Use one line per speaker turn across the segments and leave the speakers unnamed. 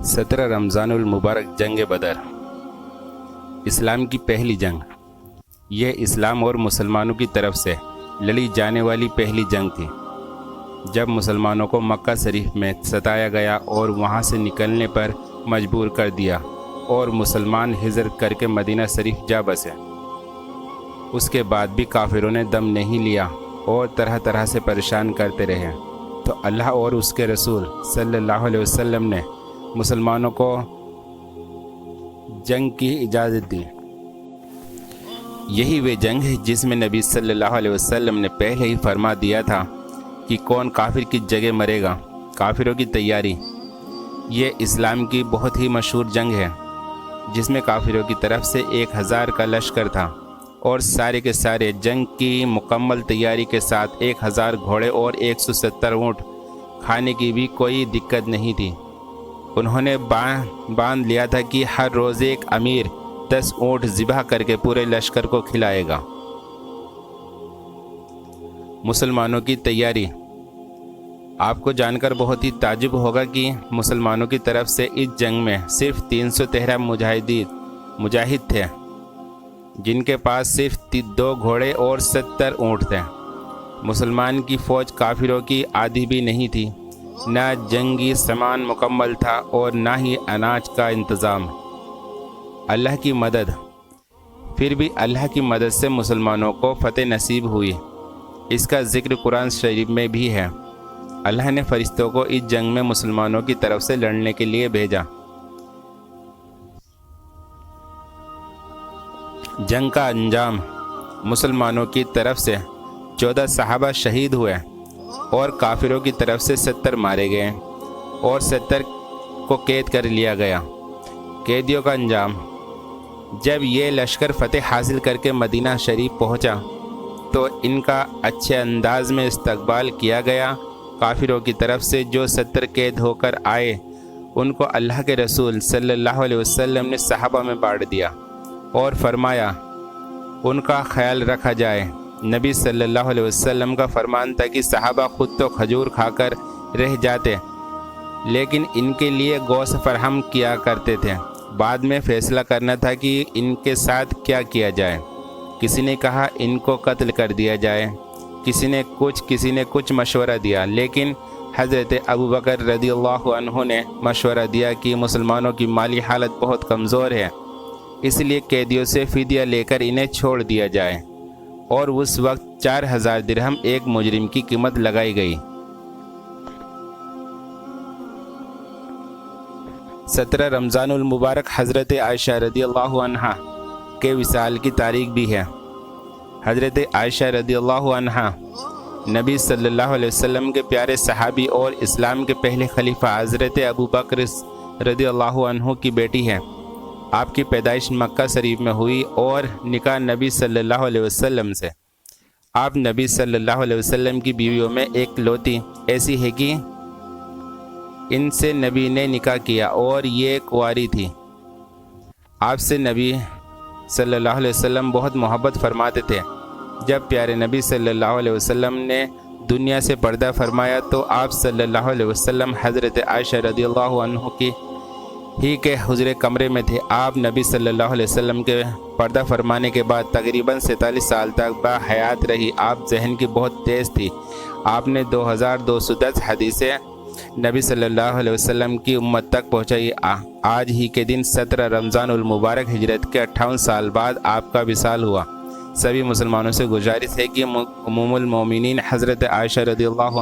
17 رمضان المبارک جنگ بدر اسلام کی پہلی جنگ۔ یہ اسلام اور مسلمانوں کی طرف سے لڑی جانے والی پہلی جنگ تھی، جب مسلمانوں کو مکہ شریف میں ستایا گیا اور وہاں سے نکلنے پر مجبور کر دیا اور مسلمان ہجرت کر کے مدینہ شریف جا بسے۔ اس کے بعد بھی کافروں نے دم نہیں لیا اور طرح طرح سے پریشان کرتے رہے، تو اللہ اور اس کے رسول صلی اللہ علیہ وسلم نے مسلمانوں کو جنگ کی اجازت دی۔ یہی وہ جنگ ہے جس میں نبی صلی اللہ علیہ وسلم نے پہلے ہی فرما دیا تھا کہ کون کافر کی جگہ مرے گا۔ کافروں کی تیاری۔ یہ اسلام کی بہت ہی مشہور جنگ ہے، جس میں کافروں کی طرف سے 1000 کا لشکر تھا اور سارے کے سارے جنگ کی مکمل تیاری کے ساتھ 1000 گھوڑے اور 170 اونٹ، کھانے کی بھی کوئی دقت نہیں تھی۔ انہوں نے باندھ لیا تھا کہ ہر روز ایک امیر 10 اونٹ ذبح کر کے پورے لشکر کو کھلائے گا۔ مسلمانوں کی تیاری۔ آپ کو جان کر بہت ہی تعجب ہوگا کہ مسلمانوں کی طرف سے اس جنگ میں صرف 313 مجاہد تھے، جن کے پاس صرف 2 گھوڑے اور 70 اونٹ تھے۔ مسلمان کی فوج کافروں کی آدھی بھی نہیں تھی، نہ جنگی سامان مکمل تھا اور نہ ہی اناج کا انتظام۔ اللہ کی مدد۔ پھر بھی اللہ کی مدد سے مسلمانوں کو فتح نصیب ہوئی۔ اس کا ذکر قرآن شریف میں بھی ہے۔ اللہ نے فرشتوں کو اس جنگ میں مسلمانوں کی طرف سے لڑنے کے لیے بھیجا۔ جنگ کا انجام۔ مسلمانوں کی طرف سے 14 صحابہ شہید ہوئے اور کافروں کی طرف سے 70 مارے گئے اور 70 کو قید کر لیا گیا۔ قیدیوں کا انجام۔ جب یہ لشکر فتح حاصل کر کے مدینہ شریف پہنچا تو ان کا اچھے انداز میں استقبال کیا گیا۔ کافروں کی طرف سے جو 70 قید ہو کر آئے، ان کو اللہ کے رسول صلی اللہ علیہ وسلم نے صحابہ میں بانٹ دیا اور فرمایا ان کا خیال رکھا جائے۔ نبی صلی اللہ علیہ وسلم کا فرمان تھا کہ صحابہ خود تو کھجور کھا کر رہ جاتے، لیکن ان کے لیے گوشت فراہم کیا کرتے تھے۔ بعد میں فیصلہ کرنا تھا کہ ان کے ساتھ کیا کیا جائے۔ کسی نے کہا ان کو قتل کر دیا جائے، کسی نے کچھ مشورہ دیا، لیکن حضرت ابوبکر رضی اللہ عنہ نے مشورہ دیا کہ مسلمانوں کی مالی حالت بہت کمزور ہے، اس لیے قیدیوں سے فدیہ لے کر انہیں چھوڑ دیا جائے، اور اس وقت 4000 درہم ایک مجرم کی قیمت لگائی گئی۔ 17 رمضان المبارک حضرت عائشہ رضی اللہ عنہا کے وصال کی تاریخ بھی ہے۔ حضرت عائشہ رضی اللہ عنہا نبی صلی اللہ علیہ وسلم کے پیارے صحابی اور اسلام کے پہلے خلیفہ حضرت ابوبکر رضی اللہ عنہ کی بیٹی ہے۔ آپ کی پیدائش مکہ شریف میں ہوئی اور نکاح نبی صلی اللہ علیہ وسلم سے۔ آپ نبی صلی اللہ علیہ وسلم کی بیویوں میں ایک لوتی ایسی ہے کہ ان سے نبی نے نکاح کیا اور یہ کنواری تھی۔ آپ سے نبی صلی اللہ علیہ وسلم بہت محبت فرماتے تھے۔ جب پیارے نبی صلی اللہ علیہ وسلم نے دنیا سے پردہ فرمایا تو آپ صلی اللہ علیہ وسلم حضرت عائشہ رضی اللہ عنہ کی ہی کے حجرے کمرے میں تھے۔ آپ نبی صلی اللہ علیہ وسلم کے پردہ فرمانے کے بعد تقریباً 47 سال تک باحیات رہی۔ آپ ذہن کی بہت تیز تھی۔ آپ نے 2210 حدیثیں نبی صلی اللہ علیہ وسلم کی امت تک پہنچائی۔ آج ہی کے دن 17 رمضان المبارک ہجرت کے 58 سال بعد آپ کا وصال ہوا۔ سبھی مسلمانوں سے گزارش ہے کہ ام المومنین حضرت عائشہ رضی اللہ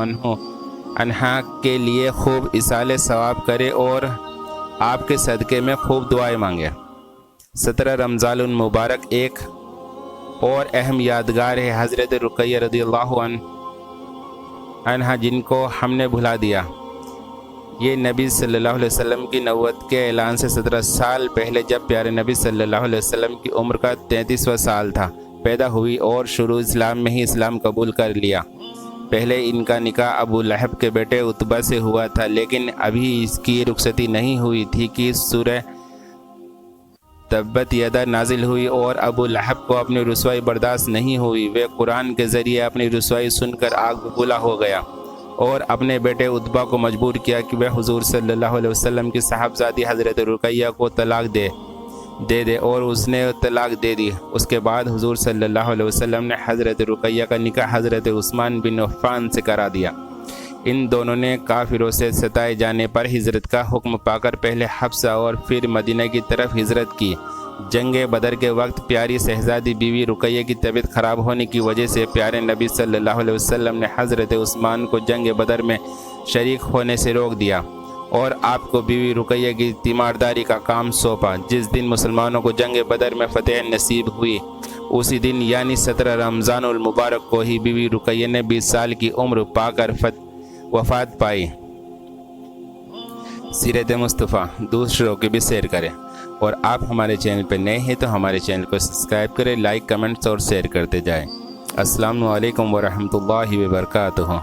عنہا کے لیے خوب ایصال ثواب کرے اور آپ کے صدقے میں خوب دعائیں مانگے۔ 17 رمضان المبارک ایک اور اہم یادگار ہے حضرت رقیہ رضی اللہ عنہا، جن کو ہم نے بھلا دیا۔ یہ نبی صلی اللہ علیہ وسلم کی نبوت کے اعلان سے 17 سال پہلے، جب پیارے نبی صلی اللہ علیہ وسلم کی عمر کا 33واں سال تھا، پیدا ہوئی اور شروع اسلام میں ہی اسلام قبول کر لیا۔ پہلے ان کا نکاح ابو لہب کے بیٹے عتبہ سے ہوا تھا، لیکن ابھی اس کی رخصتی نہیں ہوئی تھی کہ سورہ تبت یدا نازل ہوئی اور ابو لہب کو اپنی رسوائی برداشت نہیں ہوئی۔ وہ قرآن کے ذریعے اپنی رسوائی سن کر آگ ببولا ہو گیا اور اپنے بیٹے عتبہ کو مجبور کیا کہ وہ حضور صلی اللہ علیہ وسلم کی صاحبزادی حضرت رقیہ کو طلاق دے دے اور اس نے طلاق دے دی۔ اس کے بعد حضور صلی اللہ علیہ وسلم نے حضرت رقیہ کا نکاح حضرت عثمان بن عفان سے کرا دیا۔ ان دونوں نے کافروں سے ستائے جانے پر ہجرت کا حکم پا کر پہلے حبشہ اور پھر مدینہ کی طرف ہجرت کی۔ جنگ بدر کے وقت پیاری شہزادی بیوی رقیہ کی طبیعت خراب ہونے کی وجہ سے پیارے نبی صلی اللہ علیہ وسلم نے حضرت عثمان کو جنگ بدر میں شریک ہونے سے روک دیا اور آپ کو بیوی رقیہ کی تیمارداری کا کام سونپا۔ جس دن مسلمانوں کو جنگ بدر میں فتح نصیب ہوئی اسی دن یعنی 17 رمضان المبارک کو ہی بیوی رقیہ نے 20 سال کی عمر پا کر وفات پائی۔ سیرت مصطفیٰ دوسروں کے بھی شیئر کریں، اور آپ ہمارے چینل پہ نئے ہیں تو ہمارے چینل کو سبسکرائب کریں، لائک، کمنٹس اور شیئر کرتے جائیں۔ السلام علیکم ورحمۃ اللہ وبرکاتہ۔